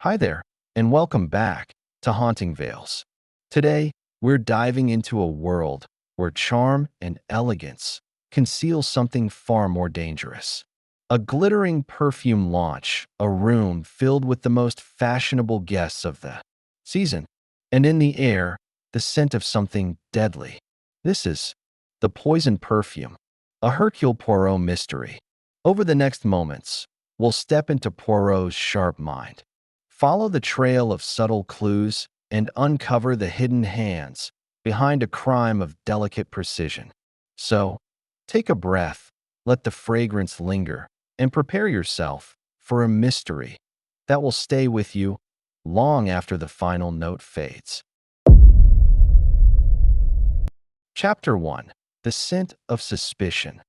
Hi there, and welcome back to Haunting Veils. Today, we're diving into a world where charm and elegance conceal something far more dangerous. A glittering perfume launch, a room filled with the most fashionable guests of the season, and in the air, the scent of something deadly. This is the Poisoned Perfume, a Hercule Poirot mystery. Over the next moments, we'll step into Poirot's sharp mind. Follow the trail of subtle clues and uncover the hidden hands behind a crime of delicate precision. So, take a breath, let the fragrance linger, and prepare yourself for a mystery that will stay with you long after the final note fades. Chapter 1: The Scent of Suspicion.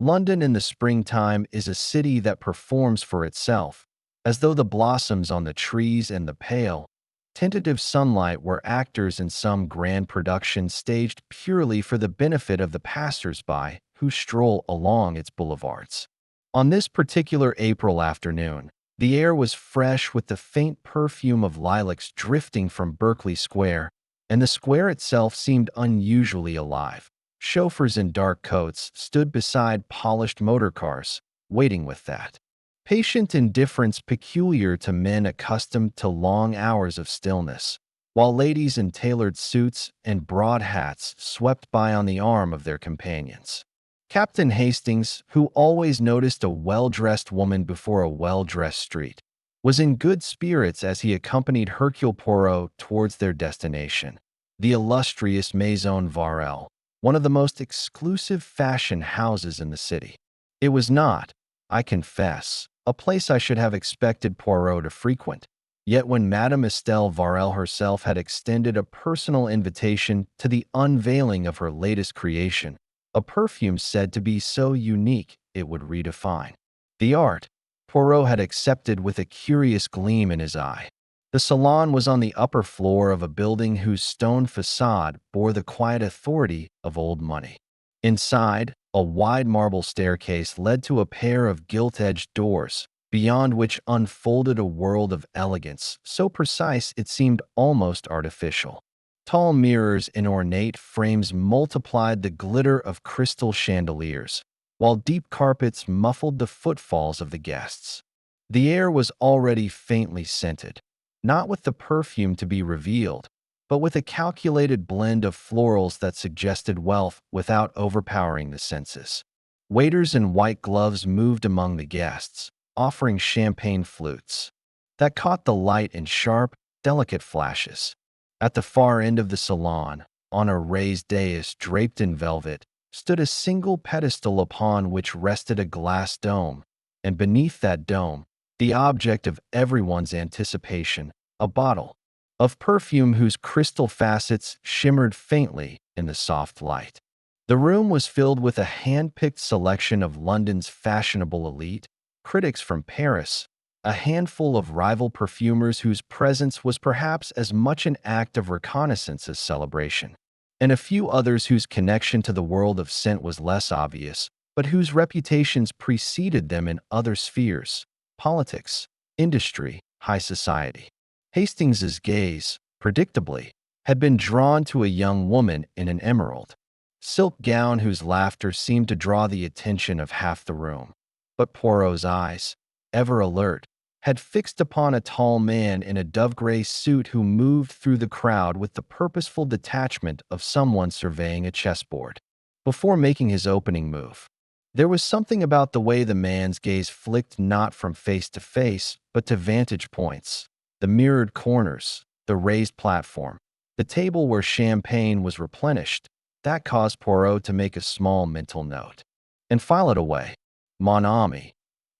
London in the springtime is a city that performs for itself, as though the blossoms on the trees and the pale, tentative sunlight were actors in some grand production staged purely for the benefit of the passers-by who stroll along its boulevards. On this particular April afternoon, the air was fresh with the faint perfume of lilacs drifting from Berkeley Square, and the square itself seemed unusually alive. Chauffeurs in dark coats stood beside polished motor cars, waiting with that patient indifference peculiar to men accustomed to long hours of stillness, while ladies in tailored suits and broad hats swept by on the arm of their companions. Captain Hastings, who always noticed a well-dressed woman before a well-dressed street, was in good spirits as he accompanied Hercule Poirot towards their destination, the illustrious Maison Varel, one of the most exclusive fashion houses in the city. It was not, I confess, a place I should have expected Poirot to frequent, yet when Madame Estelle Varel herself had extended a personal invitation to the unveiling of her latest creation, a perfume said to be so unique it would redefine the art, Poirot had accepted with a curious gleam in his eye. The salon was on the upper floor of a building whose stone facade bore the quiet authority of old money. Inside, a wide marble staircase led to a pair of gilt-edged doors, beyond which unfolded a world of elegance so precise it seemed almost artificial. Tall mirrors in ornate frames multiplied the glitter of crystal chandeliers, while deep carpets muffled the footfalls of the guests. The air was already faintly scented, not with the perfume to be revealed, but with a calculated blend of florals that suggested wealth without overpowering the senses. Waiters in white gloves moved among the guests, offering champagne flutes that caught the light in sharp, delicate flashes. At the far end of the salon, on a raised dais draped in velvet, stood a single pedestal upon which rested a glass dome, and beneath that dome, the object of everyone's anticipation, a bottle of perfume whose crystal facets shimmered faintly in the soft light. The room was filled with a hand-picked selection of London's fashionable elite, critics from Paris, a handful of rival perfumers whose presence was perhaps as much an act of reconnaissance as celebration, and a few others whose connection to the world of scent was less obvious, but whose reputations preceded them in other spheres: politics, industry, high society. Hastings's gaze, predictably, had been drawn to a young woman in an emerald silk gown whose laughter seemed to draw the attention of half the room. But Poirot's eyes, ever alert, had fixed upon a tall man in a dove-gray suit who moved through the crowd with the purposeful detachment of someone surveying a chessboard. Before making his opening move, there was something about the way the man's gaze flicked not from face to face, but to vantage points, the mirrored corners, the raised platform, the table where champagne was replenished, that caused Poirot to make a small mental note and file it away. Mon ami,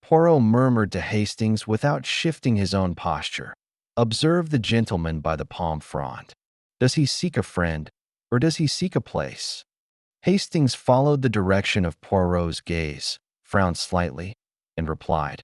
Poirot murmured to Hastings without shifting his own posture. Observe the gentleman by the palm frond. Does he seek a friend, or does he seek a place? Hastings followed the direction of Poirot's gaze, frowned slightly, and replied,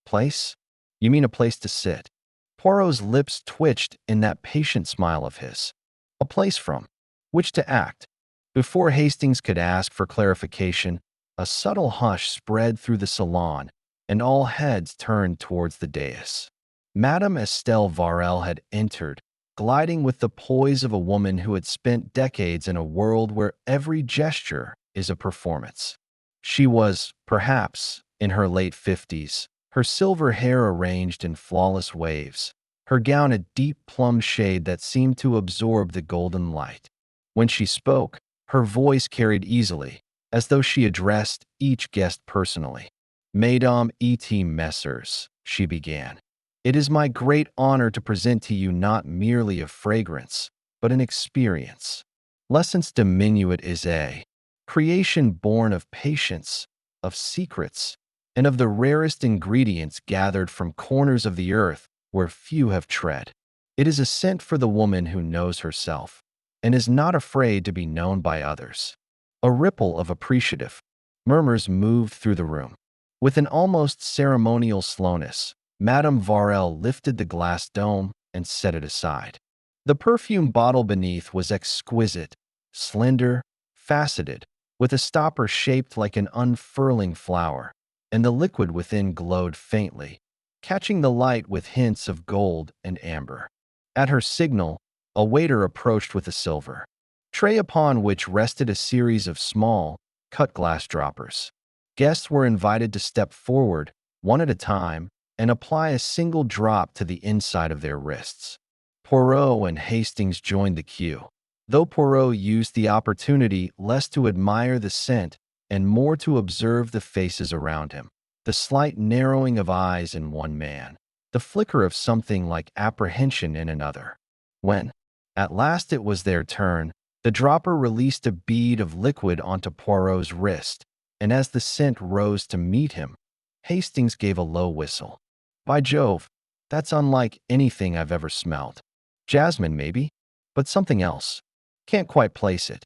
Place? You mean a place to sit? Poirot's lips twitched in that patient smile of his. A place from which to act. Before Hastings could ask for clarification, a subtle hush spread through the salon, and all heads turned towards the dais. Madame Estelle Varel had entered, gliding with the poise of a woman who had spent decades in a world where every gesture is a performance. She was, perhaps, in her late 50s, her silver hair arranged in flawless waves, her gown a deep plum shade that seemed to absorb the golden light. When she spoke, her voice carried easily, as though she addressed each guest personally. Mesdames et messieurs, she began. It is my great honor to present to you not merely a fragrance, but an experience. L'essence de minuit is a creation born of patience, of secrets, and of the rarest ingredients gathered from corners of the earth where few have tread. It is a scent for the woman who knows herself and is not afraid to be known by others. A ripple of appreciative murmurs moved through the room. With an almost ceremonial slowness, Madame Varel lifted the glass dome and set it aside. The perfume bottle beneath was exquisite, slender, faceted, with a stopper shaped like an unfurling flower, and the liquid within glowed faintly, catching the light with hints of gold and amber. At her signal, a waiter approached with a silver tray upon which rested a series of small, cut glass droppers. Guests were invited to step forward, one at a time, and apply a single drop to the inside of their wrists. Poirot and Hastings joined the queue, though Poirot used the opportunity less to admire the scent and more to observe the faces around him. The slight narrowing of eyes in one man, the flicker of something like apprehension in another. When, at last it was their turn, the dropper released a bead of liquid onto Poirot's wrist, and as the scent rose to meet him, Hastings gave a low whistle. By Jove, that's unlike anything I've ever smelled. Jasmine, maybe, but something else. Can't quite place it.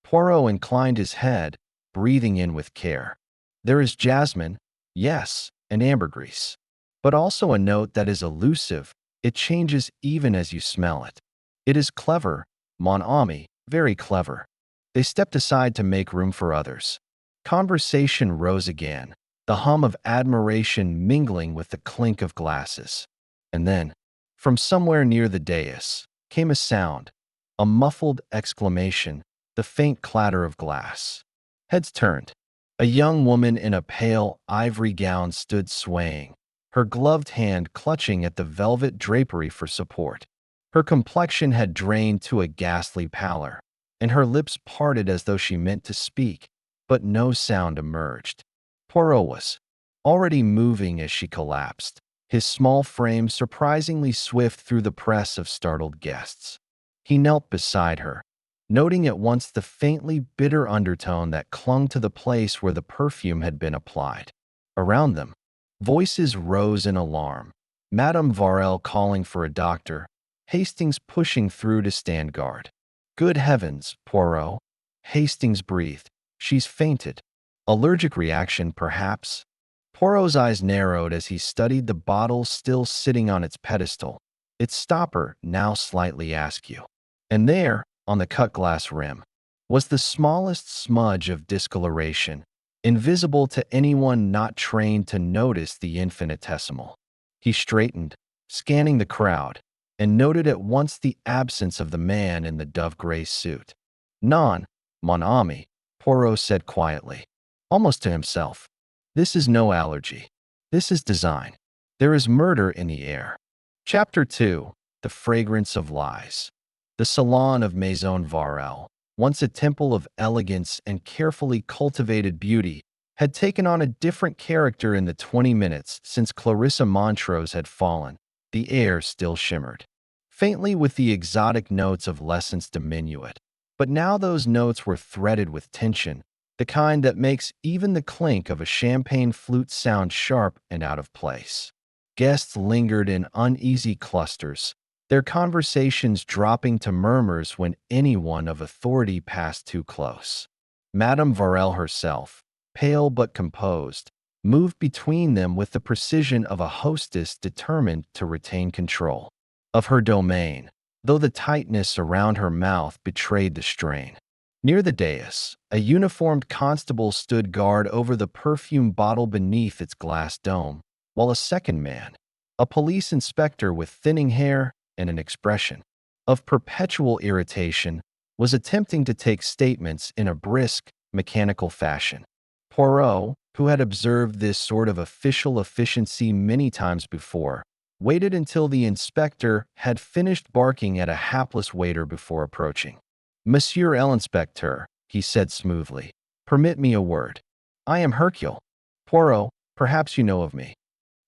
Poirot inclined his head, breathing in with care. There is jasmine, yes, and ambergris, but also a note that is elusive. It changes even as you smell it. It is clever, mon ami, very clever. They stepped aside to make room for others. Conversation rose again, the hum of admiration mingling with the clink of glasses. And then, from somewhere near the dais, came a sound, a muffled exclamation, the faint clatter of glass. Heads turned. A young woman in a pale ivory gown stood swaying, her gloved hand clutching at the velvet drapery for support. Her complexion had drained to a ghastly pallor, and her lips parted as though she meant to speak, but no sound emerged. Poirot was already moving as she collapsed, his small frame surprisingly swift through the press of startled guests. He knelt beside her, noting at once the faintly bitter undertone that clung to the place where the perfume had been applied. Around them, voices rose in alarm, Madame Varel calling for a doctor, Hastings pushing through to stand guard. Good heavens, Poirot, Hastings breathed. She's fainted. Allergic reaction, perhaps? Poirot's eyes narrowed as he studied the bottle still sitting on its pedestal, its stopper now slightly askew. And there, on the cut glass rim, was the smallest smudge of discoloration, invisible to anyone not trained to notice the infinitesimal. He straightened, scanning the crowd, and noted at once the absence of the man in the dove-gray suit. Non, mon ami, Poirot said quietly, almost to himself. This is no allergy. This is design. There is murder in the air. Chapter 2. The Fragrance of Lies. The salon of Maison Varel, once a temple of elegance and carefully cultivated beauty, had taken on a different character in the 20 minutes since Clarissa Montrose had fallen. The air still shimmered, faintly with the exotic notes of l'essence de minuit. But now those notes were threaded with tension, the kind that makes even the clink of a champagne flute sound sharp and out of place. Guests lingered in uneasy clusters, their conversations dropping to murmurs when anyone of authority passed too close. Madame Varel herself, pale but composed, moved between them with the precision of a hostess determined to retain control of her domain, though the tightness around her mouth betrayed the strain. Near the dais, a uniformed constable stood guard over the perfume bottle beneath its glass dome, while a second man, A police inspector with thinning hair and an expression of perpetual irritation was attempting to take statements in a brisk, mechanical fashion. Poirot, who had observed this sort of official efficiency many times before, waited until the inspector had finished barking at a hapless waiter before approaching. "Monsieur l'inspecteur," he said smoothly, "permit me a word. I am Hercule Poirot. Perhaps you know of me."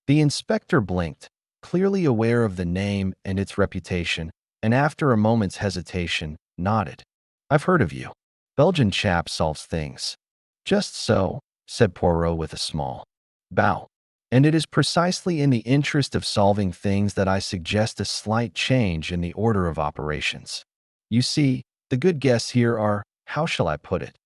The inspector blinked, clearly aware of the name and its reputation, and after a moment's hesitation, nodded. "I've heard of you. Belgian chap solves things." "Just so," said Poirot with a small bow. "And it is precisely in the interest of solving things that I suggest a slight change in the order of operations. You see, the good guests here are, how shall I put it,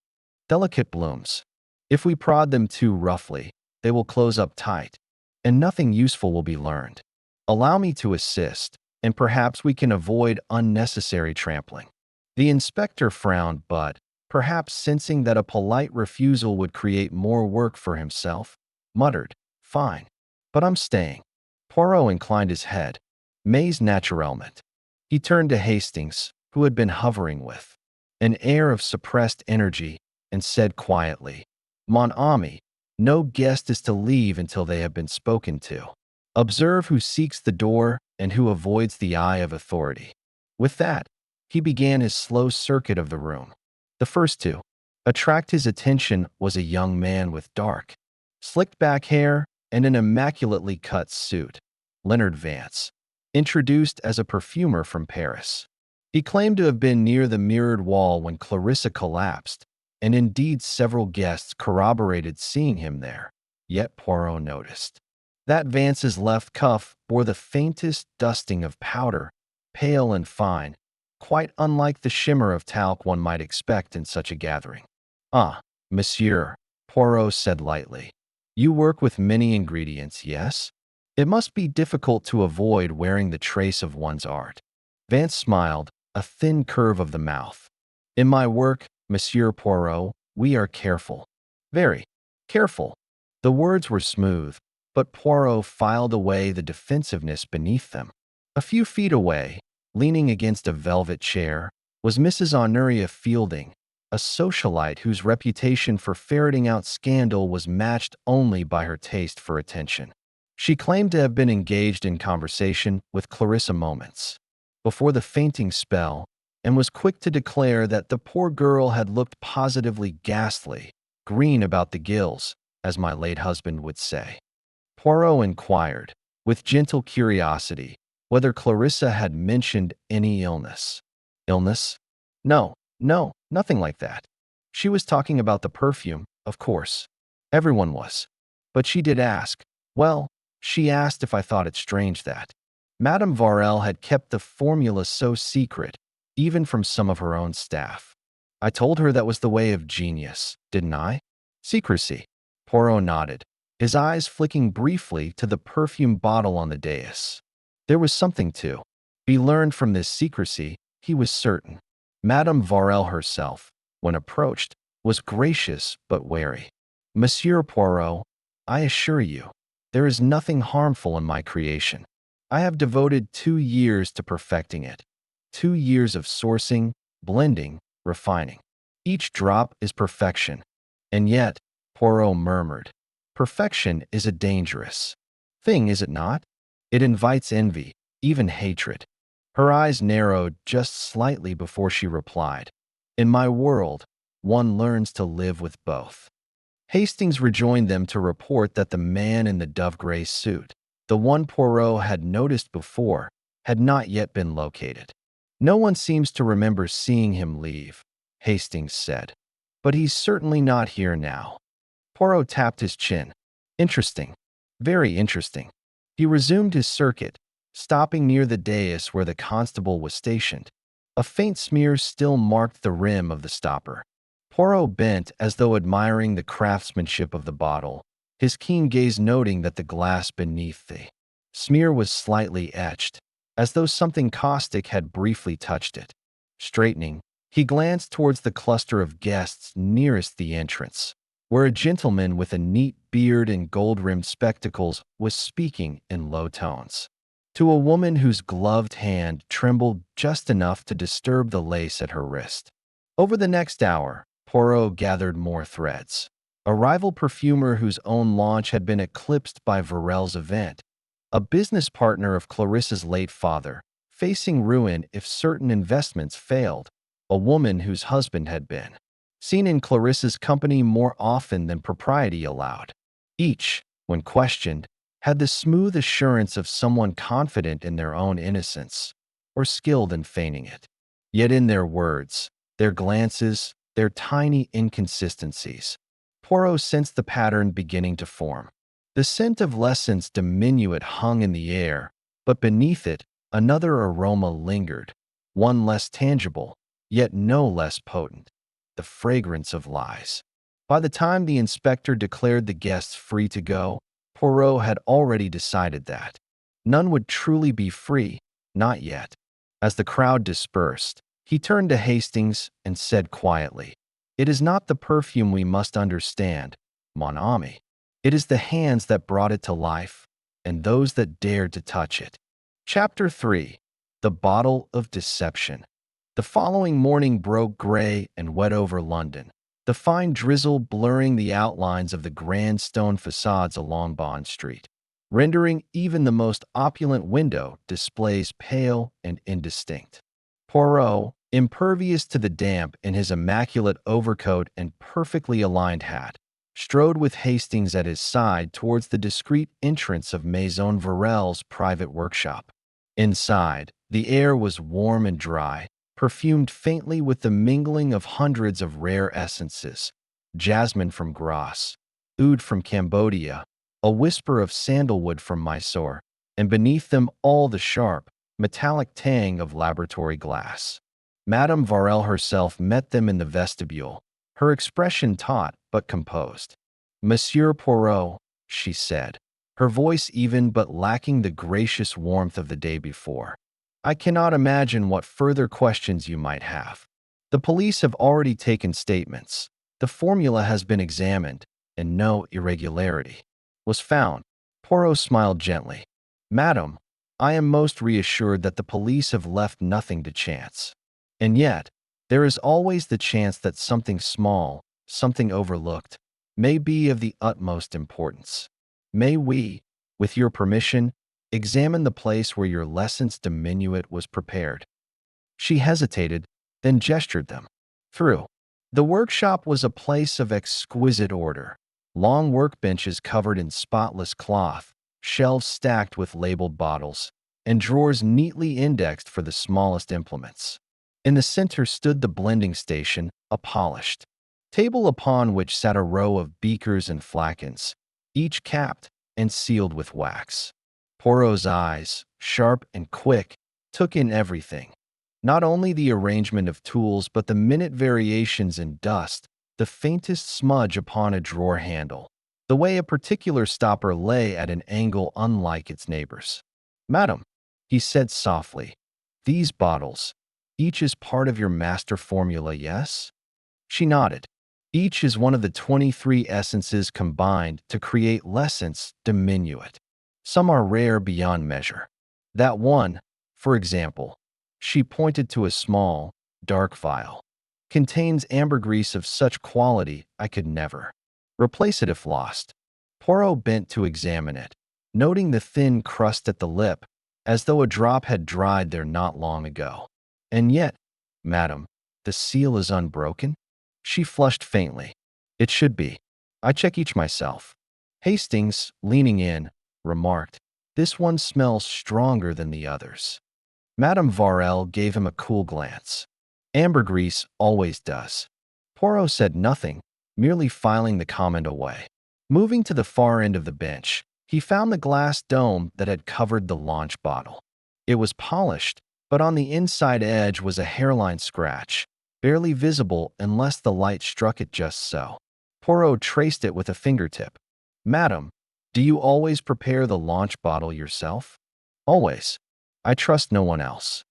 delicate blooms. If we prod them too roughly, they will close up tight, and nothing useful will be learned. Allow me to assist, and perhaps we can avoid unnecessary trampling." The inspector frowned, but, perhaps sensing that a polite refusal would create more work for himself, muttered, "Fine, but I'm staying." Poirot inclined his head. "Mais naturellement." He turned to Hastings, who had been hovering with an air of suppressed energy, and said quietly, "Mon ami, no guest is to leave until they have been spoken to. Observe who seeks the door and who avoids the eye of authority." With that, he began his slow circuit of the room. The first to attract his attention was a young man with dark, slicked-back hair and an immaculately cut suit, Leonard Vance, introduced as a perfumer from Paris. He claimed to have been near the mirrored wall when Clarissa collapsed, and indeed several guests corroborated seeing him there. Yet Poirot noticed that Vance's left cuff bore the faintest dusting of powder, pale and fine, quite unlike the shimmer of talc one might expect in such a gathering. "Ah, monsieur," Poirot said lightly. "You work with many ingredients, yes? It must be difficult to avoid wearing the trace of one's art." Vance smiled, a thin curve of the mouth. "In my work, Monsieur Poirot, we are careful. Very careful." The words were smooth, but Poirot filed away the defensiveness beneath them. A few feet away, leaning against a velvet chair, was Mrs. Honoria Fielding, a socialite whose reputation for ferreting out scandal was matched only by her taste for attention. She claimed to have been engaged in conversation with Clarissa moments before the fainting spell, and was quick to declare that the poor girl had looked positively ghastly, green about the gills, as my late husband would say. Poirot inquired, with gentle curiosity, whether Clarissa had mentioned any illness. "Illness? No, nothing like that. She was talking about the perfume, of course. Everyone was. But she did ask, well, she asked if I thought it strange that Madame Varel had kept the formula so secret, even from some of her own staff. I told her that was the way of genius, didn't I? Secrecy." Poirot nodded, his eyes flicking briefly to the perfume bottle on the dais. There was something to be learned from this secrecy, he was certain. Madame Varel herself, when approached, was gracious but wary. "Monsieur Poirot, I assure you, there is nothing harmful in my creation. I have devoted 2 years to perfecting it. 2 years of sourcing, blending, refining. Each drop is perfection. And yet," Poirot murmured, "perfection is a dangerous thing, is it not? It invites envy, even hatred." Her eyes narrowed just slightly before she replied, "In my world, one learns to live with both." Hastings rejoined them to report that the man in the dove-gray suit, the one Poirot had noticed before, had not yet been located. "No one seems to remember seeing him leave," Hastings said. "But he's certainly not here now." Poirot tapped his chin. "Interesting. Very interesting." He resumed his circuit, stopping near the dais where the constable was stationed. A faint smear still marked the rim of the stopper. Poirot bent as though admiring the craftsmanship of the bottle, his keen gaze noting that the glass beneath the smear was slightly etched, as though something caustic had briefly touched it. Straightening, he glanced towards the cluster of guests nearest the entrance. where a gentleman with a neat beard and gold-rimmed spectacles was speaking in low tones to a woman whose gloved hand trembled just enough to disturb the lace at her wrist. Over the next hour, Poirot gathered more threads. A rival perfumer whose own launch had been eclipsed by Varel's event, a business partner of Clarissa's late father, facing ruin if certain investments failed, a woman whose husband had been seen in Clarissa's company more often than propriety allowed. Each, when questioned, had the smooth assurance of someone confident in their own innocence or skilled in feigning it. Yet in their words, their glances, their tiny inconsistencies, Poirot sensed the pattern beginning to form. The scent of l'essence diminuate hung in the air, but beneath it, another aroma lingered, one less tangible, yet no less potent, the fragrance of lies. By the time the inspector declared the guests free to go, Poirot had already decided that none would truly be free, not yet. As the crowd dispersed, he turned to Hastings and said quietly, "It is not the perfume we must understand, mon ami. It is the hands that brought it to life, and those that dared to touch it." Chapter 3. The Bottle of Deception. The following morning broke gray and wet over London, the fine drizzle blurring the outlines of the grand stone facades along Bond Street, rendering even the most opulent window displays pale and indistinct. Poirot, impervious to the damp in his immaculate overcoat and perfectly aligned hat, strode with Hastings at his side towards the discreet entrance of Maison Varel's private workshop. Inside, the air was warm and dry, perfumed faintly with the mingling of hundreds of rare essences, jasmine from Grasse, oud from Cambodia, a whisper of sandalwood from Mysore, and beneath them all the sharp, metallic tang of laboratory glass. Madame Varel herself met them in the vestibule, her expression taut but composed. "Monsieur Poirot," she said, her voice even but lacking the gracious warmth of the day before. "I cannot imagine what further questions you might have. The police have already taken statements. The formula has been examined, and no irregularity was found." Poirot smiled gently. "Madam, I am most reassured that the police have left nothing to chance. And yet, there is always the chance that something small, something overlooked, may be of the utmost importance. May we, with your permission, examine the place where your l'essence diminuate was prepared?" She hesitated, then gestured them through. The workshop was a place of exquisite order. Long workbenches covered in spotless cloth, shelves stacked with labeled bottles, and drawers neatly indexed for the smallest implements. In the center stood the blending station, a polished table upon which sat a row of beakers and flacons, each capped and sealed with wax. Poirot's eyes, sharp and quick, took in everything. Not only the arrangement of tools, but the minute variations in dust, the faintest smudge upon a drawer handle, the way a particular stopper lay at an angle unlike its neighbors. "Madam," he said softly, "these bottles, each is part of your master formula, yes?" She nodded. "Each is one of the 23 essences combined to create l'essence diminuate. Some are rare beyond measure. That one, for example," she pointed to a small, dark vial, "contains ambergris of such quality I could never replace it if lost." Poirot bent to examine it, noting the thin crust at the lip, as though a drop had dried there not long ago. "And yet, madam, the seal is unbroken?" She flushed faintly. "It should be. I check each myself." Hastings, leaning in, remarked, "This one smells stronger than the others." Madame Varel gave him a cool glance. "Ambergris always does." Poirot said nothing, merely filing the comment away. Moving to the far end of the bench, he found the glass dome that had covered the launch bottle. It was polished, but on the inside edge was a hairline scratch, barely visible unless the light struck it just so. Poirot traced it with a fingertip. "Madam, do you always prepare the launch bottle yourself?" "Always. I trust no one else."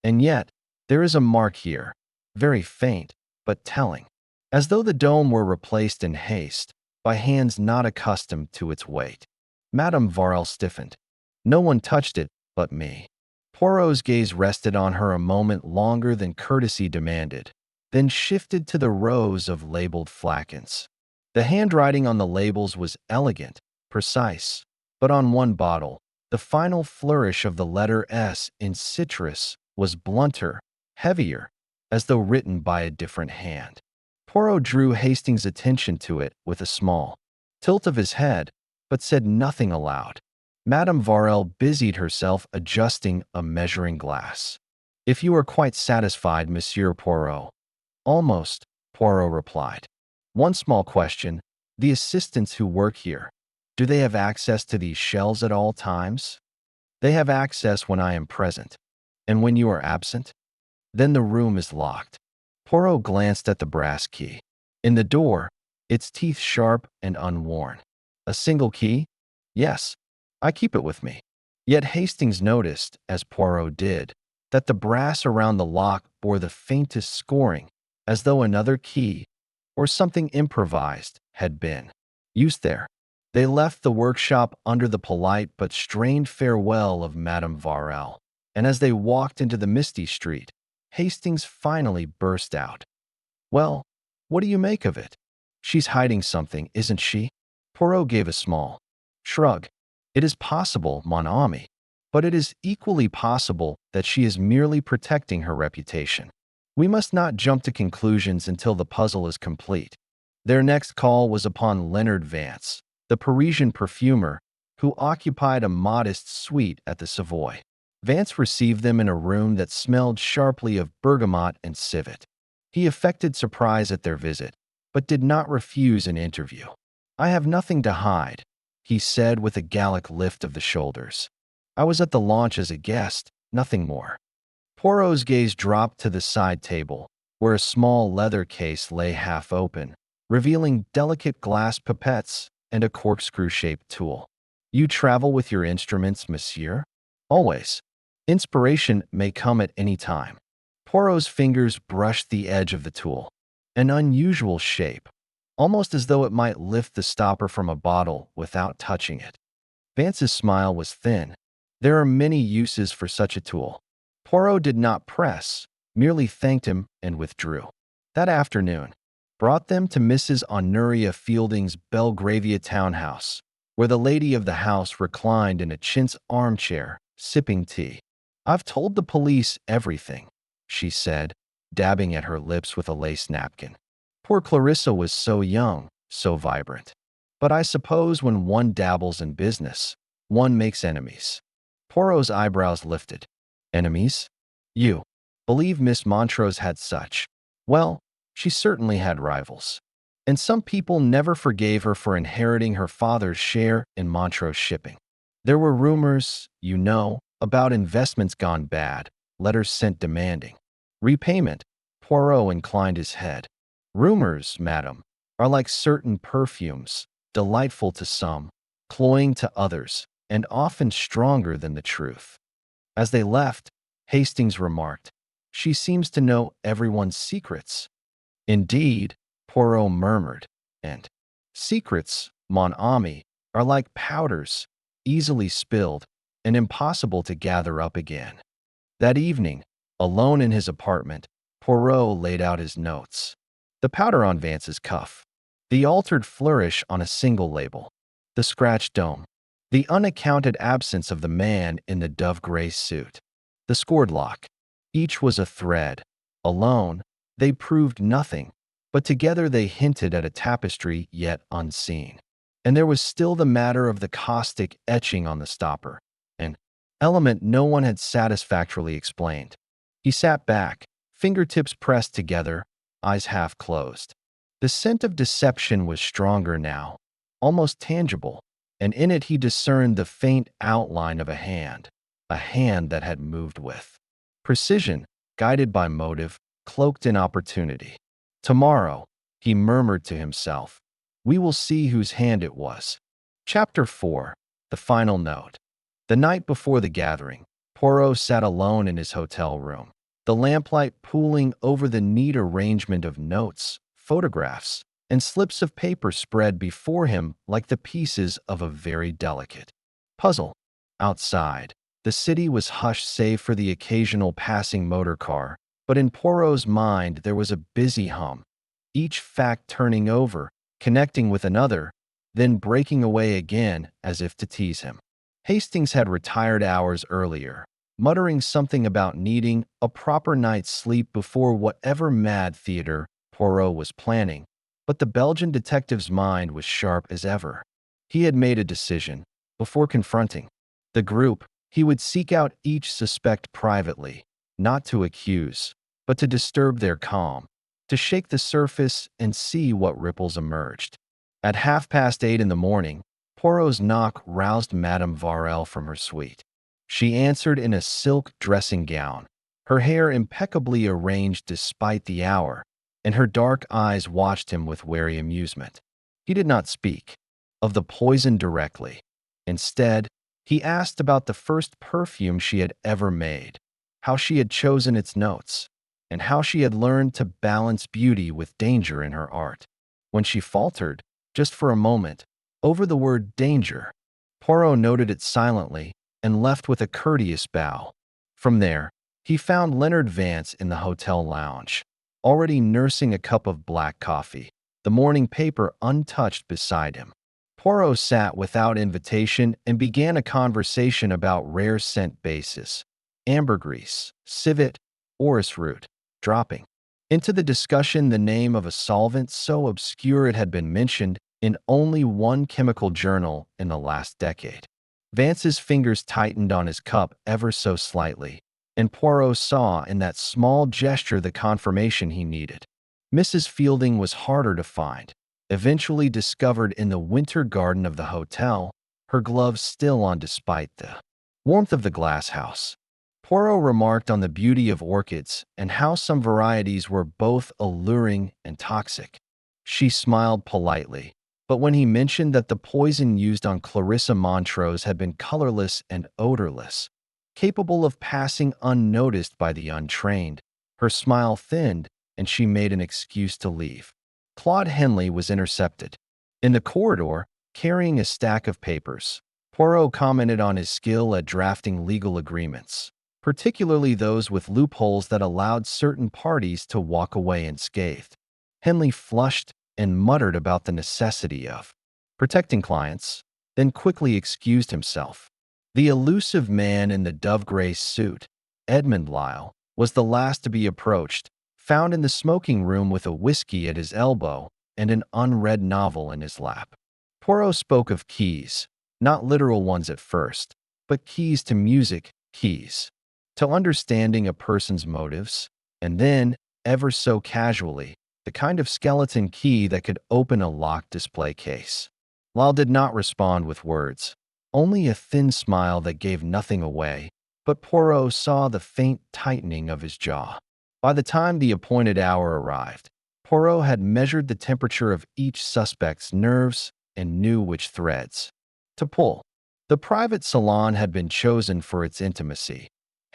"And yet, there is a mark here, very faint, but telling. As though the dome were replaced in haste, by hands not accustomed to its weight. Madame Varel stiffened. No one touched it but me. Poirot's gaze rested on her a moment longer than courtesy demanded, then shifted to the rows of labeled flacons. The handwriting on the labels was elegant, precise, but on one bottle, the final flourish of the letter S in citrus was blunter, heavier, as though written by a different hand. Poirot drew Hastings' attention to it with a small tilt of his head, but said nothing aloud. Madame Varel busied herself adjusting a measuring glass. "If you are quite satisfied, Monsieur Poirot." "Almost," Poirot replied. "One small question. The assistants who work here, do they have access to these shells at all times?" "They have access when I am present." "And when you are absent?" "Then the room is locked." Poirot glanced at the brass key. "In the door, its teeth sharp and unworn." "A single key?" "Yes. I keep it with me." Yet Hastings noticed, as Poirot did, that the brass around the lock bore the faintest scoring, as though another key, or something improvised, had been used there. They left the workshop under the polite but strained farewell of Madame Varel, and as they walked into the misty street, Hastings finally burst out. "Well, what do you make of it? She's hiding something, isn't she?" Poirot gave a small shrug. "It is possible, mon ami, but it is equally possible that she is merely protecting her reputation. We must not jump to conclusions until the puzzle is complete." Their next call was upon Leonard Vance, the Parisian perfumer, who occupied a modest suite at the Savoy. Vance received them in a room that smelled sharply of bergamot and civet. He affected surprise at their visit, but did not refuse an interview. "I have nothing to hide," he said with a Gallic lift of the shoulders. "I was at the launch as a guest, nothing more." Poirot's gaze dropped to the side table, where a small leather case lay half open, revealing delicate glass pipettes and a corkscrew-shaped tool. "You travel with your instruments, monsieur?" "Always. Inspiration may come at any time." Poirot's fingers brushed the edge of the tool. An unusual shape, almost as though it might lift the stopper from a bottle without touching it. Vance's smile was thin. "There are many uses for such a tool." Poirot did not press, merely thanked him and withdrew. That afternoon brought them to Mrs. Honoria Fielding's Belgravia townhouse, where the lady of the house reclined in a chintz armchair, sipping tea. "I've told the police everything," she said, dabbing at her lips with a lace napkin. "Poor Clarissa was so young, so vibrant. But I suppose when one dabbles in business, one makes enemies." Poirot's eyebrows lifted. "Enemies? You believe Miss Montrose had such?" "Well, she certainly had rivals. And some people never forgave her for inheriting her father's share in Montrose shipping. There were rumors, you know, about investments gone bad, letters sent demanding repayment." Poirot inclined his head. "Rumors, madam, are like certain perfumes, delightful to some, cloying to others, and often stronger than the truth." As they left, Hastings remarked, "She seems to know everyone's secrets." "Indeed," Poirot murmured, "and secrets, mon ami, are like powders, easily spilled and impossible to gather up again." That evening, alone in his apartment, Poirot laid out his notes. The powder on Vance's cuff, the altered flourish on a single label, the scratched dome, the unaccounted absence of the man in the dove-gray suit, the scored lock. Each was a thread. Alone, they proved nothing, but together they hinted at a tapestry yet unseen. And there was still the matter of the caustic etching on the stopper, an element no one had satisfactorily explained. He sat back, fingertips pressed together, eyes half closed. The scent of deception was stronger now, almost tangible, and in it he discerned the faint outline of a hand that had moved with precision, guided by motive, cloaked in opportunity. "Tomorrow," he murmured to himself, "we will see whose hand it was." Chapter 4. The Final Note. The night before the gathering, Poirot sat alone in his hotel room, the lamplight pooling over the neat arrangement of notes, photographs, and slips of paper spread before him like the pieces of a very delicate puzzle. Outside, the city was hushed save for the occasional passing motor car, but in Poirot's mind there was a busy hum, each fact turning over, connecting with another, then breaking away again as if to tease him. Hastings had retired hours earlier, muttering something about needing a proper night's sleep before whatever mad theater Poirot was planning, but the Belgian detective's mind was sharp as ever. He had made a decision. Before confronting the group, he would seek out each suspect privately, not to accuse, but to disturb their calm, to shake the surface and see what ripples emerged. At 8:30 in the morning, Poirot's knock roused Madame Varel from her suite. She answered in a silk dressing gown, her hair impeccably arranged despite the hour, and her dark eyes watched him with wary amusement. He did not speak of the poison directly. Instead, he asked about the first perfume she had ever made, how she had chosen its notes, and how she had learned to balance beauty with danger in her art. When she faltered, just for a moment, over the word danger, Poirot noted it silently and left with a courteous bow. From there, he found Leonard Vance in the hotel lounge, already nursing a cup of black coffee, the morning paper untouched beside him. Poirot sat without invitation and began a conversation about rare scent bases, ambergris, civet, orris root, dropping into the discussion the name of a solvent so obscure it had been mentioned in only one chemical journal in the last decade. Vance's fingers tightened on his cup ever so slightly, and Poirot saw in that small gesture the confirmation he needed. Mrs. Fielding was harder to find, eventually discovered in the winter garden of the hotel, her gloves still on despite the warmth of the glass house. Poirot remarked on the beauty of orchids and how some varieties were both alluring and toxic. She smiled politely, but when he mentioned that the poison used on Clarissa Montrose had been colorless and odorless, capable of passing unnoticed by the untrained, her smile thinned and she made an excuse to leave. Claude Henley was intercepted. In the corridor, carrying a stack of papers, Poirot commented on his skill at drafting legal agreements, particularly those with loopholes that allowed certain parties to walk away unscathed. Henley flushed and muttered about the necessity of protecting clients, then quickly excused himself. The elusive man in the dove-gray suit, Edmund Lyle, was the last to be approached, found in the smoking room with a whiskey at his elbow and an unread novel in his lap. Poirot spoke of keys, not literal ones at first, but keys to music, keys to understanding a person's motives, and then, ever so casually, the kind of skeleton key that could open a locked display case. Lyle did not respond with words, only a thin smile that gave nothing away, but Poirot saw the faint tightening of his jaw. By the time the appointed hour arrived, Poirot had measured the temperature of each suspect's nerves and knew which threads to pull. The private salon had been chosen for its intimacy.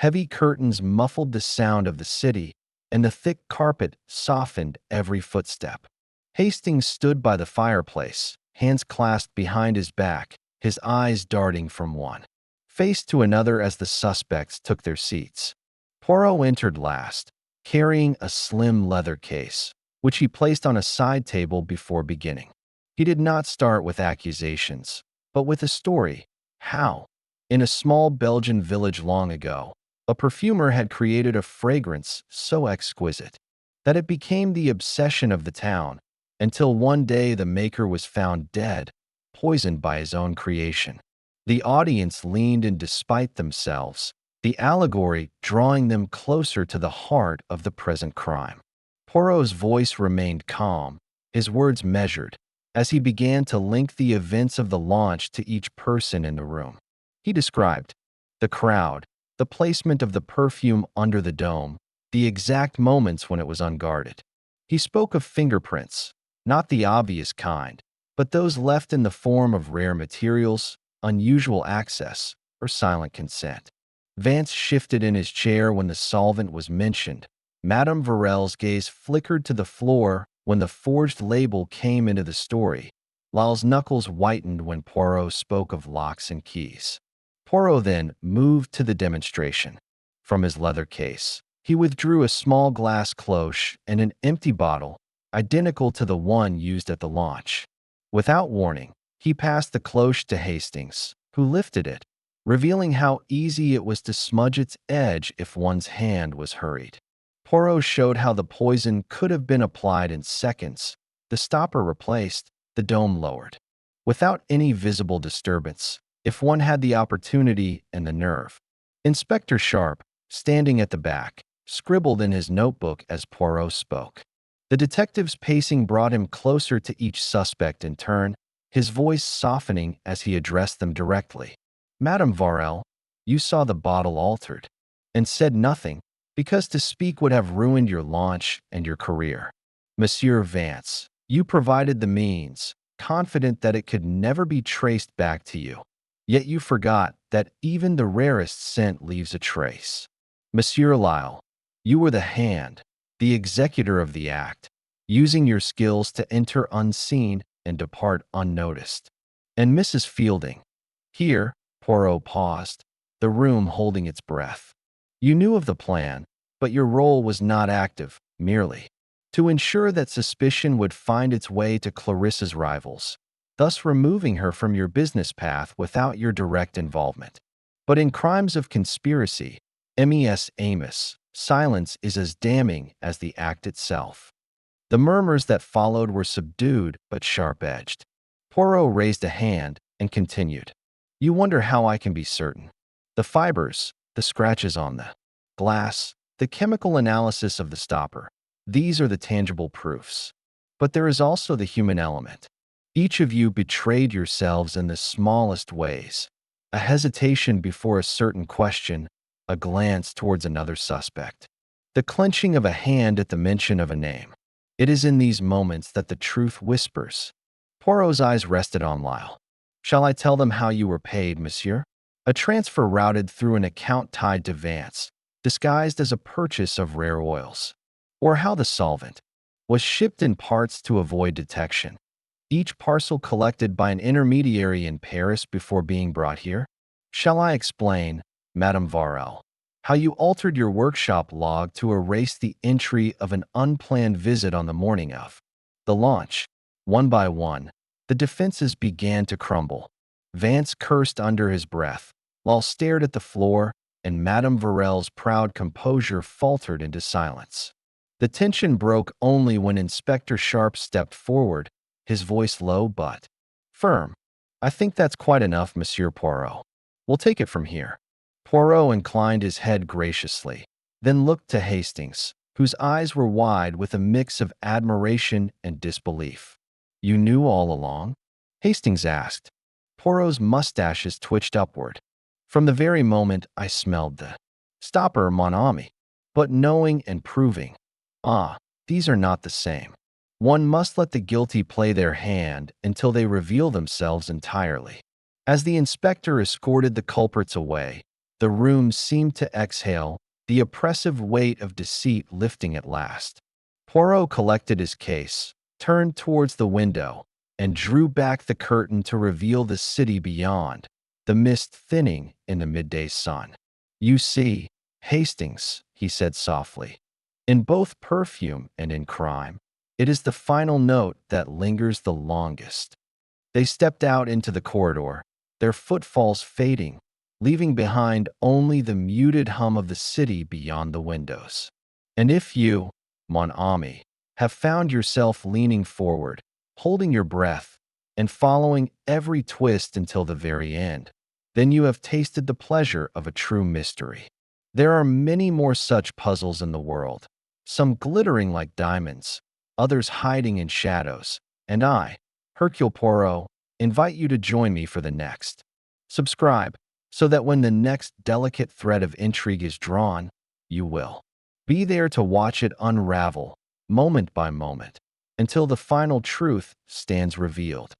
Heavy curtains muffled the sound of the city, and the thick carpet softened every footstep. Hastings stood by the fireplace, hands clasped behind his back, his eyes darting from one face to another as the suspects took their seats. Poirot entered last, carrying a slim leather case, which he placed on a side table before beginning. He did not start with accusations, but with a story. How? In a small Belgian village long ago, a perfumer had created a fragrance so exquisite that it became the obsession of the town, until one day the maker was found dead, poisoned by his own creation. The audience leaned in despite themselves, the allegory drawing them closer to the heart of the present crime. Poirot's voice remained calm, his words measured, as he began to link the events of the launch to each person in the room. He described the crowd, the placement of the perfume under the dome, the exact moments when it was unguarded. He spoke of fingerprints, not the obvious kind, but those left in the form of rare materials, unusual access, or silent consent. Vance shifted in his chair when the solvent was mentioned. Madame Varel's gaze flickered to the floor when the forged label came into the story, Lyle's knuckles whitened when Poirot spoke of locks and keys. Poirot then moved to the demonstration. From his leather case, he withdrew a small glass cloche and an empty bottle, identical to the one used at the launch. Without warning, he passed the cloche to Hastings, who lifted it, revealing how easy it was to smudge its edge if one's hand was hurried. Poirot showed how the poison could have been applied in seconds, the stopper replaced, the dome lowered, without any visible disturbance, if one had the opportunity and the nerve. Inspector Sharp, standing at the back, scribbled in his notebook as Poirot spoke. The detective's pacing brought him closer to each suspect in turn, his voice softening as he addressed them directly. Madame Varel, you saw the bottle altered, and said nothing, because to speak would have ruined your launch and your career. Monsieur Vance, you provided the means, confident that it could never be traced back to you. Yet you forgot that even the rarest scent leaves a trace. Monsieur Lyle, you were the hand, the executor of the act, using your skills to enter unseen and depart unnoticed. And Mrs. Fielding, here, Poirot paused, the room holding its breath. You knew of the plan, but your role was not active, merely to ensure that suspicion would find its way to Clarissa's rivals, thus removing her from your business path without your direct involvement. But in crimes of conspiracy, MES Amos, silence is as damning as the act itself. The murmurs that followed were subdued but sharp-edged. Poirot raised a hand and continued. You wonder how I can be certain. The fibers, the scratches on the glass, the chemical analysis of the stopper, these are the tangible proofs. But there is also the human element. Each of you betrayed yourselves in the smallest ways. A hesitation before a certain question, a glance towards another suspect, the clenching of a hand at the mention of a name. It is in these moments that the truth whispers. Poirot's eyes rested on Lyle. Shall I tell them how you were paid, monsieur? A transfer routed through an account tied to Vance, disguised as a purchase of rare oils. Or how the solvent was shipped in parts to avoid detection, each parcel collected by an intermediary in Paris before being brought here? Shall I explain, Madame Varel, how you altered your workshop log to erase the entry of an unplanned visit on the morning of the launch? One by one, the defenses began to crumble. Vance cursed under his breath, Lyle stared at the floor, and Madame Varel's proud composure faltered into silence. The tension broke only when Inspector Sharp stepped forward, his voice low but firm. I think that's quite enough, Monsieur Poirot. We'll take it from here. Poirot inclined his head graciously, then looked to Hastings, whose eyes were wide with a mix of admiration and disbelief. You knew all along? Hastings asked. Poirot's mustaches twitched upward. From the very moment I smelled the stopper, mon ami. But knowing and proving, these are not the same. One must let the guilty play their hand until they reveal themselves entirely. As the inspector escorted the culprits away, the room seemed to exhale, the oppressive weight of deceit lifting at last. Poirot collected his case, turned towards the window, and drew back the curtain to reveal the city beyond, the mist thinning in the midday sun. You see, Hastings, he said softly, in both perfume and in crime, it is the final note that lingers the longest. They stepped out into the corridor, their footfalls fading, leaving behind only the muted hum of the city beyond the windows. And if you, mon ami, have found yourself leaning forward, holding your breath, and following every twist until the very end, then you have tasted the pleasure of a true mystery. There are many more such puzzles in the world, some glittering like diamonds, others hiding in shadows, and I, Hercule Poirot, invite you to join me for the next. Subscribe, so that when the next delicate thread of intrigue is drawn, you will be there to watch it unravel, moment by moment, until the final truth stands revealed.